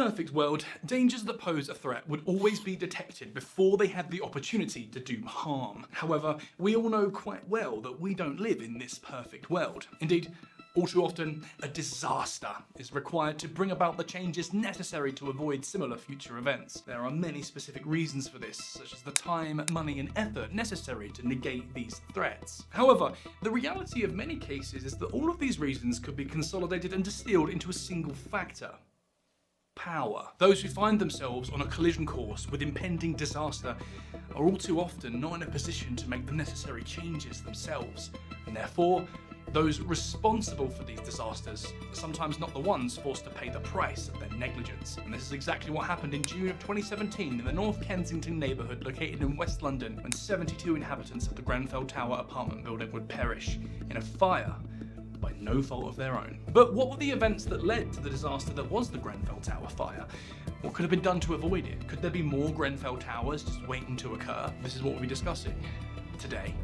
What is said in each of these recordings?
perfect world, dangers that pose a threat would always be detected before they had the opportunity to do harm. However, we all know quite well that we don't live in this perfect world. Indeed, all too often, a disaster is required to bring about the changes necessary to avoid similar future events. There are many specific reasons for this, such as the time, money, and effort necessary to negate these threats. However, the reality of many cases is that all of these reasons could be consolidated and distilled into a single factor: power. Those who find themselves on a collision course with impending disaster are all too often not in a position to make the necessary changes themselves, and therefore, those responsible for these disasters are sometimes not the ones forced to pay the price of their negligence. And this is exactly what happened in June of 2017 in the North Kensington neighbourhood located in West London, when 72 inhabitants of the Grenfell Tower apartment building would perish in a fire by no fault of their own. But what were the events that led to the disaster that was the Grenfell Tower fire? What could have been done to avoid it? Could there be more Grenfell Towers just waiting to occur? This is what we'll be discussing today.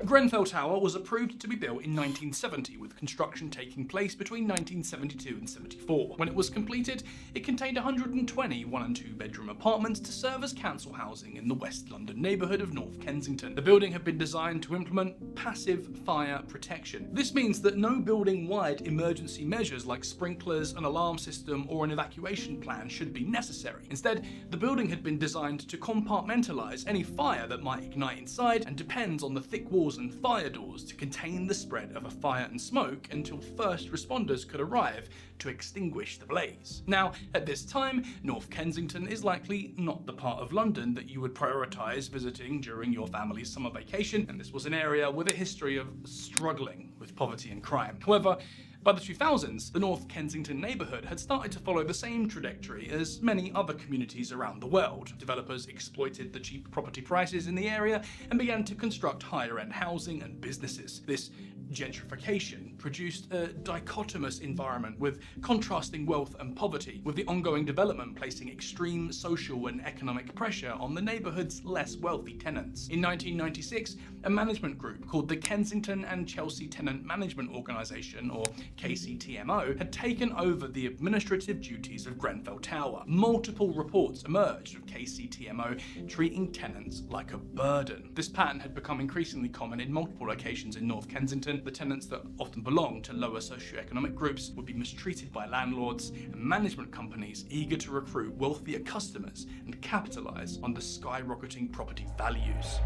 Grenfell Tower was approved to be built in 1970, with construction taking place between 1972 and 74. When it was completed, it contained 120 one- and two-bedroom apartments to serve as council housing in the West London neighbourhood of North Kensington. The building had been designed to implement passive fire protection. This means that no building-wide emergency measures like sprinklers, an alarm system, or an evacuation plan should be necessary. Instead, the building had been designed to compartmentalise any fire that might ignite inside, and depends on the thick walls and fire doors to contain the spread of a fire and smoke until first responders could arrive to extinguish the blaze. Now, at this time, North Kensington is likely not the part of London that you would prioritise visiting during your family's summer vacation, and this was an area with a history of struggling with poverty and crime. However, by the 2000s, the North Kensington neighbourhood had started to follow the same trajectory as many other communities around the world. Developers exploited the cheap property prices in the area and began to construct higher-end housing and businesses. This gentrification produced a dichotomous environment with contrasting wealth and poverty, with the ongoing development placing extreme social and economic pressure on the neighbourhood's less wealthy tenants. In 1996, a management group called the Kensington and Chelsea Tenant Management Organisation, or KCTMO, had taken over the administrative duties of Grenfell Tower. Multiple reports emerged of KCTMO treating tenants like a burden. This pattern had become increasingly common in multiple locations in North Kensington. The tenants that often belonged to lower socioeconomic groups would be mistreated by landlords and management companies eager to recruit wealthier customers and capitalise on the skyrocketing property values.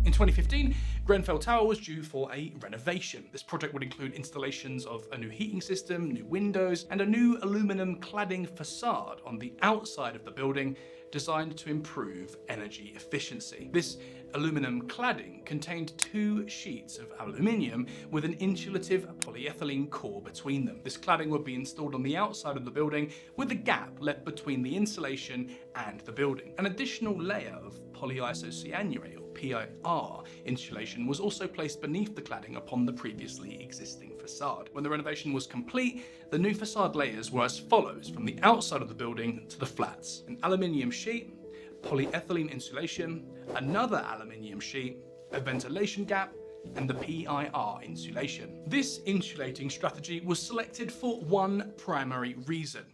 In 2015, Grenfell Tower was due for a renovation. This project would include installations of a new heating system, new windows, and a new aluminium cladding facade on the outside of the building, designed to improve energy efficiency. This aluminum cladding contained two sheets of aluminium with an insulative polyethylene core between them. This cladding would be installed on the outside of the building, with a gap left between the insulation and the building. An additional layer of polyisocyanurate, or PIR, insulation was also placed beneath the cladding upon the previously existing facade. When the renovation was complete, the new facade layers were as follows from the outside of the building to the flats: an aluminium sheet, polyethylene insulation, another aluminium sheet, a ventilation gap, and the PIR insulation. This insulating strategy was selected for one primary reason: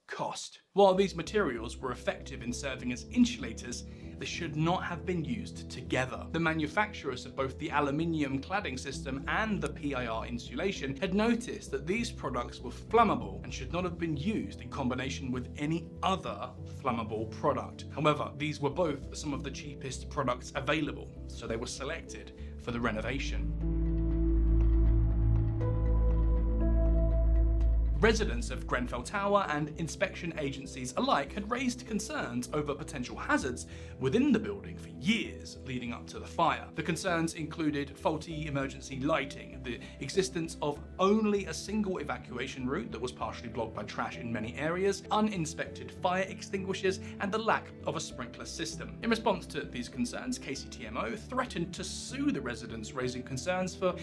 cost. While these materials were effective in serving as insulators, they should not have been used together. The manufacturers of both the aluminium cladding system and the PIR insulation had noticed that these products were flammable and should not have been used in combination with any other flammable product. However, these were both some of the cheapest products available, so they were selected for the renovation. Residents of Grenfell Tower and inspection agencies alike had raised concerns over potential hazards within the building for years leading up to the fire. The concerns included faulty emergency lighting, the existence of only a single evacuation route that was partially blocked by trash in many areas, uninspected fire extinguishers, and the lack of a sprinkler system. In response to these concerns, KCTMO threatened to sue the residents raising concerns for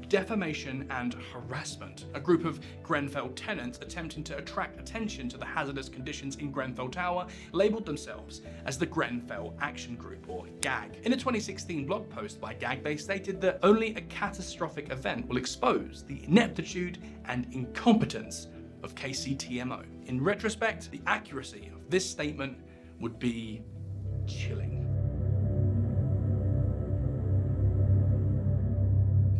defamation and harassment. A group of Grenfell tenants tenants attempting to attract attention to the hazardous conditions in Grenfell Tower labelled themselves as the Grenfell Action Group, or GAG. In a 2016 blog post by GAG, they stated that only a catastrophic event will expose the ineptitude and incompetence of KCTMO. In retrospect, the accuracy of this statement would be chilling.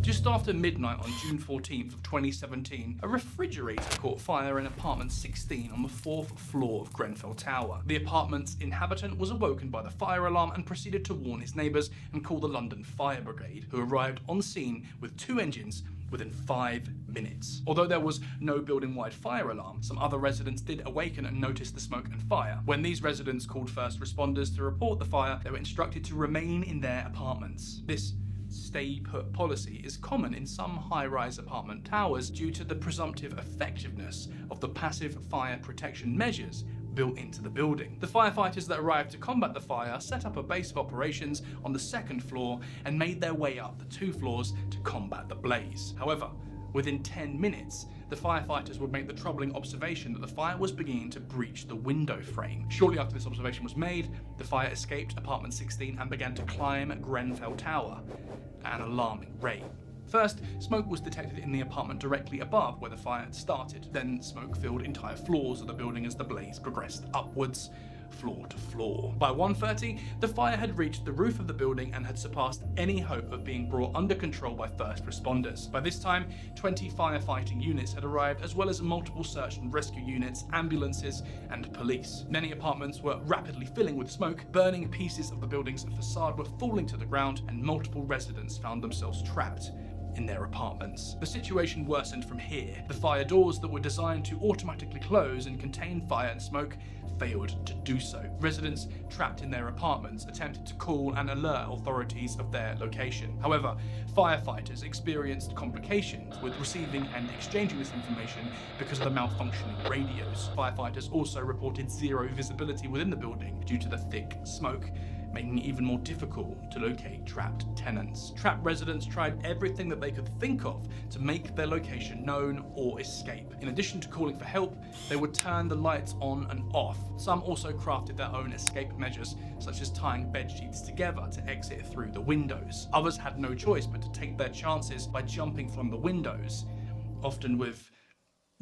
Just after midnight on June 14th of 2017, a refrigerator caught fire in apartment 16 on the 4th floor of Grenfell Tower. The apartment's inhabitant was awoken by the fire alarm and proceeded to warn his neighbours and call the London Fire Brigade, who arrived on scene with 2 engines within 5 minutes. Although there was no building-wide fire alarm, some other residents did awaken and notice the smoke and fire. When these residents called first responders to report the fire, they were instructed to remain in their apartments. This stay-put policy is common in some high-rise apartment towers due to the presumptive effectiveness of the passive fire protection measures built into the building. The firefighters that arrived to combat the fire set up a base of operations on the 2nd floor and made their way up the 2 floors to combat the blaze. However, within 10 minutes, the firefighters would make the troubling observation that the fire was beginning to breach the window frame. Shortly after this observation was made, the fire escaped apartment 16 and began to climb Grenfell Tower at an alarming rate. First, smoke was detected in the apartment directly above where the fire had started. Then smoke filled entire floors of the building as the blaze progressed upwards, floor to floor. By 1:30, the fire had reached the roof of the building and had surpassed any hope of being brought under control by first responders. By this time, 20 firefighting units had arrived, as well as multiple search and rescue units, ambulances, and police. Many apartments were rapidly filling with smoke, burning pieces of the building's facade were falling to the ground, and multiple residents found themselves trapped in their apartments. The situation worsened from here. The fire doors that were designed to automatically close and contain fire and smoke failed to do so. Residents trapped in their apartments attempted to call and alert authorities of their location. However, firefighters experienced complications with receiving and exchanging this information because of the malfunctioning radios. Firefighters also reported zero visibility within the building due to the thick smoke, making it even more difficult to locate trapped tenants. Trapped residents tried everything that they could think of to make their location known or escape. In addition to calling for help, they would turn the lights on and off. Some also crafted their own escape measures, such as tying bed sheets together to exit through the windows. Others had no choice but to take their chances by jumping from the windows, often with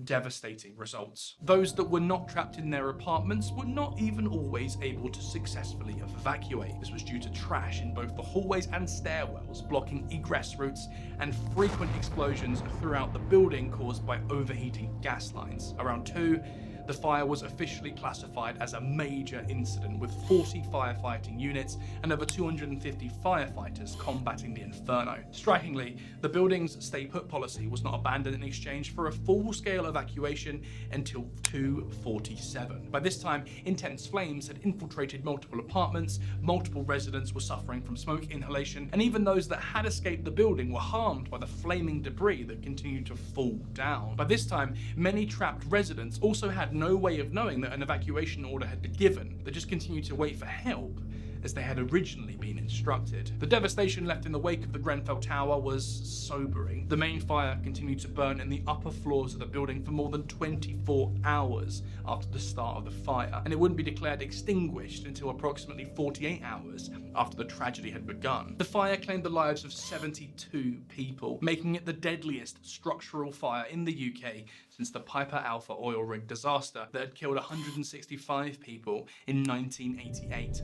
devastating results. Those that were not trapped in their apartments were not even always able to successfully evacuate. This was due to trash in both the hallways and stairwells, blocking egress routes, and frequent explosions throughout the building caused by overheating gas lines. Around 2, the fire was officially classified as a major incident, with 40 firefighting units and over 250 firefighters combating the inferno. Strikingly, the building's stay-put policy was not abandoned in exchange for a full-scale evacuation until 2:47. By this time, intense flames had infiltrated multiple apartments, multiple residents were suffering from smoke inhalation, and even those that had escaped the building were harmed by the flaming debris that continued to fall down. By this time, many trapped residents also had no way of knowing that an evacuation order had been given. They just continued to wait for help, as they had originally been instructed. The devastation left in the wake of the Grenfell Tower was sobering. The main fire continued to burn in the upper floors of the building for more than 24 hours after the start of the fire, and it wouldn't be declared extinguished until approximately 48 hours after the tragedy had begun. The fire claimed the lives of 72 people, making it the deadliest structural fire in the UK since the Piper Alpha oil rig disaster that had killed 165 people in 1988.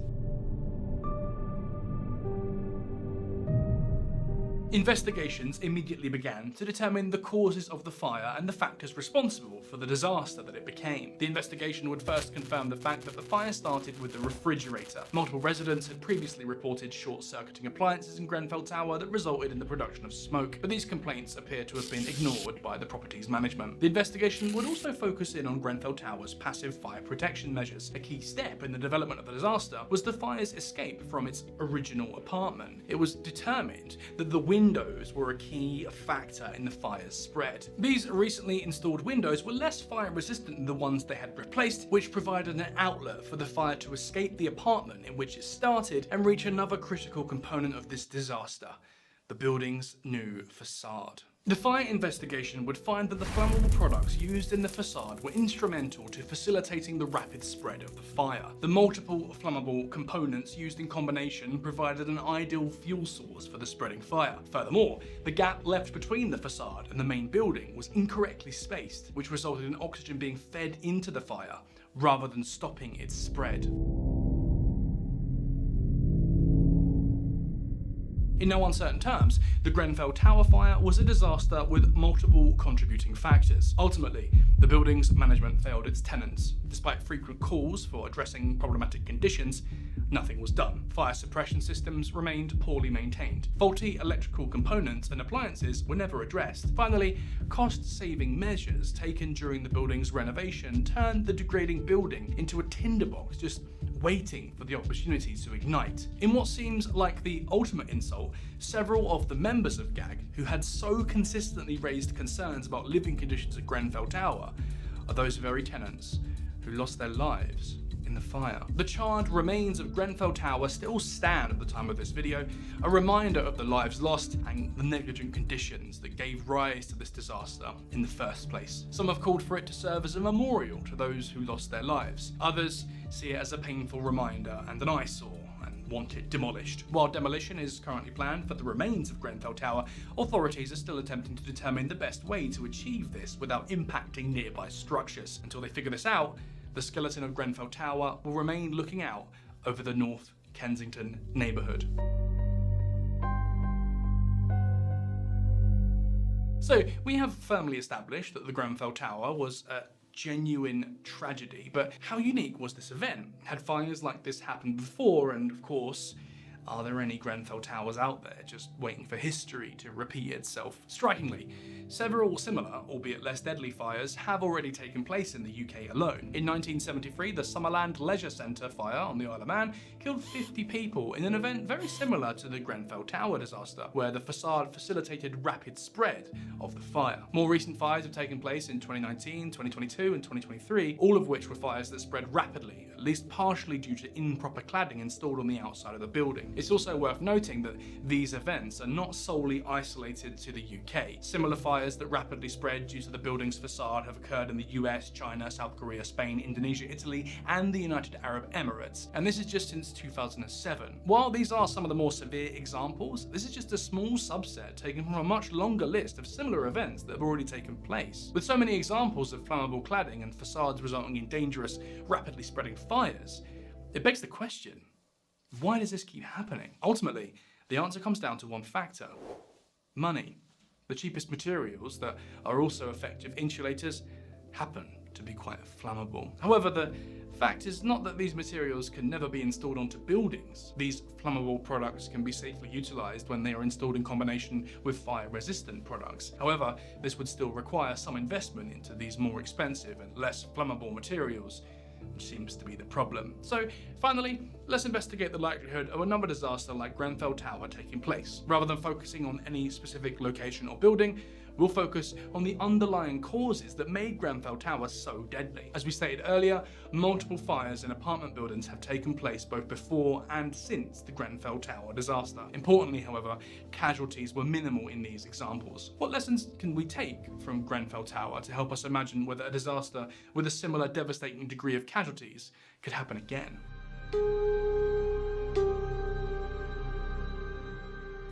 Investigations immediately began to determine the causes of the fire and the factors responsible for the disaster that it became. The investigation would first confirm the fact that the fire started with the refrigerator. Multiple residents had previously reported short-circuiting appliances in Grenfell Tower that resulted in the production of smoke, but these complaints appear to have been ignored by the property's management. The investigation would also focus in on Grenfell Tower's passive fire protection measures. A key step in the development of the disaster was the fire's escape from its original apartment. It was determined that the windows were a key factor in the fire's spread. These recently installed windows were less fire resistant than the ones they had replaced, which provided an outlet for the fire to escape the apartment in which it started and reach another critical component of this disaster: the building's new facade. The fire investigation would find that the flammable products used in the facade were instrumental to facilitating the rapid spread of the fire. The multiple flammable components used in combination provided an ideal fuel source for the spreading fire. Furthermore, the gap left between the facade and the main building was incorrectly spaced, which resulted in oxygen being fed into the fire rather than stopping its spread. In no uncertain terms, the Grenfell Tower fire was a disaster with multiple contributing factors. Ultimately, the building's management failed its tenants. Despite frequent calls for addressing problematic conditions, nothing was done. Fire suppression systems remained poorly maintained. Faulty electrical components and appliances were never addressed. Finally, cost-saving measures taken during the building's renovation turned the degrading building into a tinderbox, just waiting for the opportunity to ignite. In what seems like the ultimate insult, several of the members of GAG who had so consistently raised concerns about living conditions at Grenfell Tower are those very tenants who lost their lives in the fire. The charred remains of Grenfell Tower still stand at the time of this video, a reminder of the lives lost and the negligent conditions that gave rise to this disaster in the first place. Some have called for it to serve as a memorial to those who lost their lives. Others see it as a painful reminder and an eyesore and want it demolished. While demolition is currently planned for the remains of Grenfell Tower, authorities are still attempting to determine the best way to achieve this without impacting nearby structures. Until they figure this out, the skeleton of Grenfell Tower will remain looking out over the North Kensington neighbourhood. So, we have firmly established that the Grenfell Tower was a genuine tragedy, but how unique was this event? Had fires like this happened before, and of course, are there any Grenfell Towers out there just waiting for history to repeat itself? Strikingly, several similar, albeit less deadly fires have already taken place in the UK alone. In 1973, the Summerland Leisure Centre fire on the Isle of Man killed 50 people in an event very similar to the Grenfell Tower disaster, where the facade facilitated rapid spread of the fire. More recent fires have taken place in 2019, 2022 and 2023, all of which were fires that spread rapidly, at least partially due to improper cladding installed on the outside of the building. It's also worth noting that these events are not solely isolated to the UK. Similar fires that rapidly spread due to the building's facade have occurred in the US, China, South Korea, Spain, Indonesia, Italy, and the United Arab Emirates. And this is just since 2007. While these are some of the more severe examples, this is just a small subset taken from a much longer list of similar events that have already taken place. With so many examples of flammable cladding and facades resulting in dangerous, rapidly spreading fires, it begs the question, why does this keep happening? Ultimately, the answer comes down to one factor: money. The cheapest materials that are also effective insulators happen to be quite flammable. However, the fact is not that these materials can never be installed onto buildings. These flammable products can be safely utilized when they are installed in combination with fire-resistant products. However, this would still require some investment into these more expensive and less flammable materials, which seems to be the problem. So finally, let's investigate the likelihood of another disaster like Grenfell Tower taking place. Rather than focusing on any specific location or building, we'll focus on the underlying causes that made Grenfell Tower so deadly. As we stated earlier, multiple fires in apartment buildings have taken place both before and since the Grenfell Tower disaster. Importantly, however, casualties were minimal in these examples. What lessons can we take from Grenfell Tower to help us imagine whether a disaster with a similar devastating degree of casualties could happen again?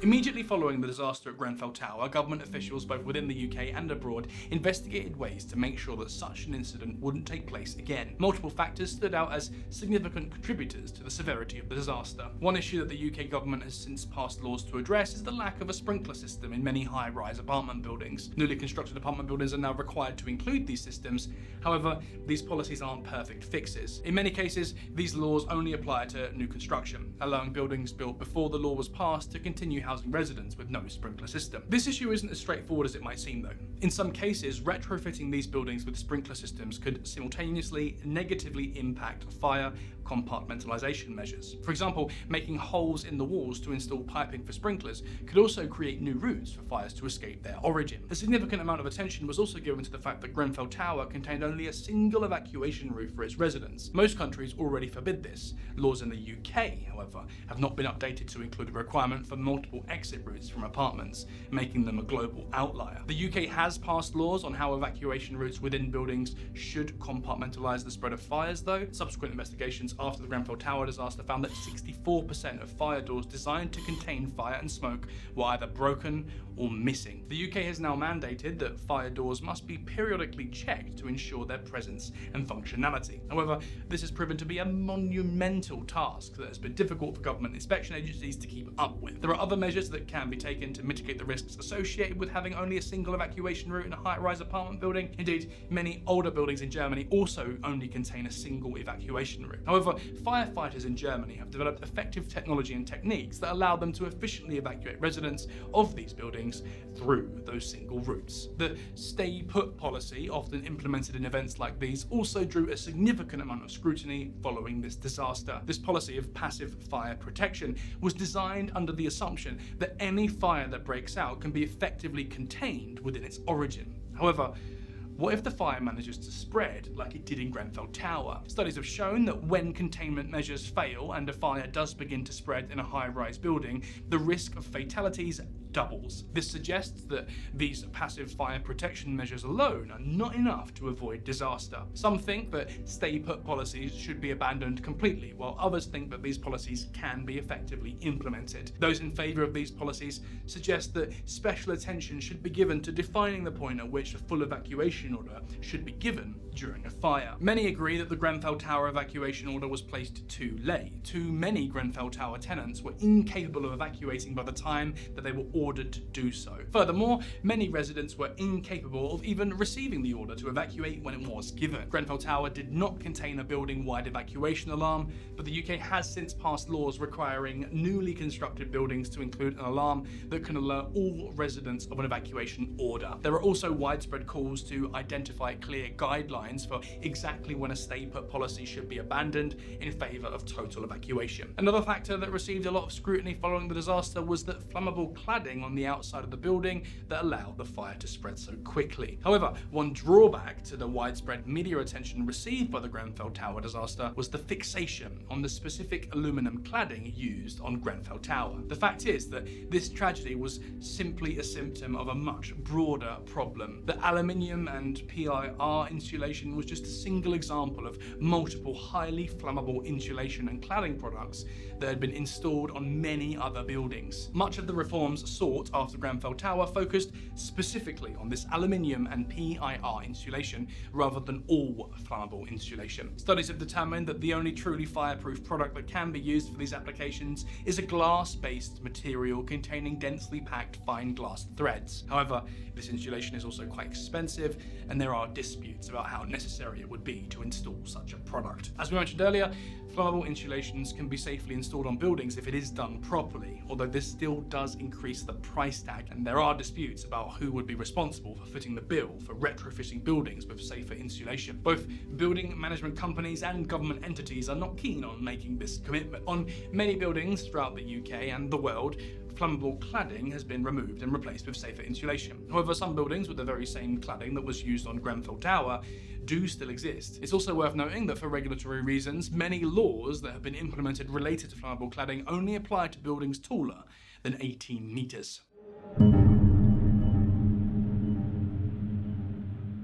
Immediately following the disaster at Grenfell Tower, government officials both within the UK and abroad investigated ways to make sure that such an incident wouldn't take place again. Multiple factors stood out as significant contributors to the severity of the disaster. One issue that the UK government has since passed laws to address is the lack of a sprinkler system in many high-rise apartment buildings. Newly constructed apartment buildings are now required to include these systems. However, these policies aren't perfect fixes. In many cases, these laws only apply to new construction, allowing buildings built before the law was passed to continue housing residents with no sprinkler system. This issue isn't as straightforward as it might seem though. In some cases, retrofitting these buildings with sprinkler systems could simultaneously negatively impact fire, compartmentalization measures. For example, making holes in the walls to install piping for sprinklers could also create new routes for fires to escape their origin. A significant amount of attention was also given to the fact that Grenfell Tower contained only a single evacuation route for its residents. Most countries already forbid this. Laws in the UK, however, have not been updated to include a requirement for multiple exit routes from apartments, making them a global outlier. The UK has passed laws on how evacuation routes within buildings should compartmentalize the spread of fires, though. Subsequent investigations after the Grenfell Tower disaster found that 64% of fire doors designed to contain fire and smoke were either broken or missing. The UK has now mandated that fire doors must be periodically checked to ensure their presence and functionality. However, this has proven to be a monumental task that has been difficult for government inspection agencies to keep up with. There are other measures that can be taken to mitigate the risks associated with having only a single evacuation route in a high-rise apartment building. Indeed, many older buildings in Germany also only contain a single evacuation route. However, firefighters in Germany have developed effective technology and techniques that allow them to efficiently evacuate residents of these buildings through those single routes. The stay put policy, often implemented in events like these, also drew a significant amount of scrutiny following this disaster. This policy of passive fire protection was designed under the assumption that any fire that breaks out can be effectively contained within its origin. However, what if the fire manages to spread like it did in Grenfell Tower? Studies have shown that when containment measures fail and a fire does begin to spread in a high-rise building, the risk of fatalities doubles. This suggests that these passive fire protection measures alone are not enough to avoid disaster. Some think that stay-put policies should be abandoned completely, while others think that these policies can be effectively implemented. Those in favour of these policies suggest that special attention should be given to defining the point at which a full evacuation order should be given during a fire. Many agree that the Grenfell Tower evacuation order was placed too late. Too many Grenfell Tower tenants were incapable of evacuating by the time that they were ordered to do so. Furthermore, many residents were incapable of even receiving the order to evacuate when it was given. Grenfell Tower did not contain a building-wide evacuation alarm, but the UK has since passed laws requiring newly constructed buildings to include an alarm that can alert all residents of an evacuation order. There are also widespread calls to identify clear guidelines for exactly when a stay-put policy should be abandoned in favour of total evacuation. Another factor that received a lot of scrutiny following the disaster was the flammable cladding on the outside of the building that allowed the fire to spread so quickly. However, one drawback to the widespread media attention received by the Grenfell Tower disaster was the fixation on the specific aluminum cladding used on Grenfell Tower. The fact is that this tragedy was simply a symptom of a much broader problem. The aluminium and PIR insulation was just a single example of multiple highly flammable insulation and cladding products that had been installed on many other buildings. Much of the reforms sought after Grenfell Tower focused specifically on this aluminium and PIR insulation rather than all flammable insulation. Studies have determined that the only truly fireproof product that can be used for these applications is a glass-based material containing densely packed fine glass threads. However, this insulation is also quite expensive, and there are disputes about how necessary it would be to install such a product. As we mentioned earlier, flammable insulations can be safely installed on buildings if it is done properly, although this still does increase the price tag, and there are disputes about who would be responsible for footing the bill for retrofitting buildings with safer insulation. Both building management companies and government entities are not keen on making this commitment. On many buildings throughout the UK and the world, flammable cladding has been removed and replaced with safer insulation. However, some buildings with the very same cladding that was used on Grenfell Tower do still exist. It's also worth noting that for regulatory reasons, many laws that have been implemented related to flammable cladding only apply to buildings taller than 18 metres.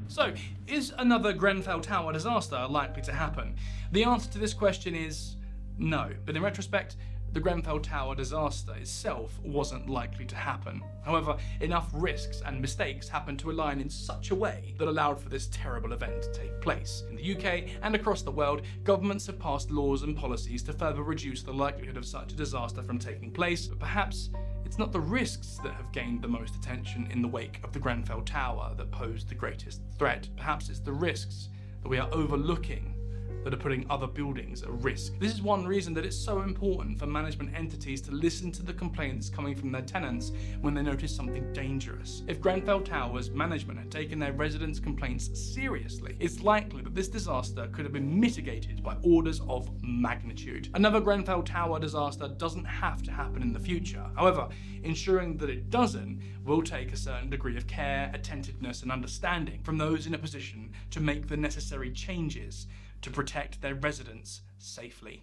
So, is another Grenfell Tower disaster likely to happen? The answer to this question is no, but in retrospect, the Grenfell Tower disaster itself wasn't likely to happen. However, enough risks and mistakes happened to align in such a way that allowed for this terrible event to take place. In the UK and across the world, governments have passed laws and policies to further reduce the likelihood of such a disaster from taking place, but perhaps it's not the risks that have gained the most attention in the wake of the Grenfell Tower that posed the greatest threat. Perhaps it's the risks that we are overlooking that are putting other buildings at risk. This is one reason that it's so important for management entities to listen to the complaints coming from their tenants when they notice something dangerous. If Grenfell Tower's management had taken their residents' complaints seriously, it's likely that this disaster could have been mitigated by orders of magnitude. Another Grenfell Tower disaster doesn't have to happen in the future. However, ensuring that it doesn't will take a certain degree of care, attentiveness, and understanding from those in a position to make the necessary changes to protect their residents safely.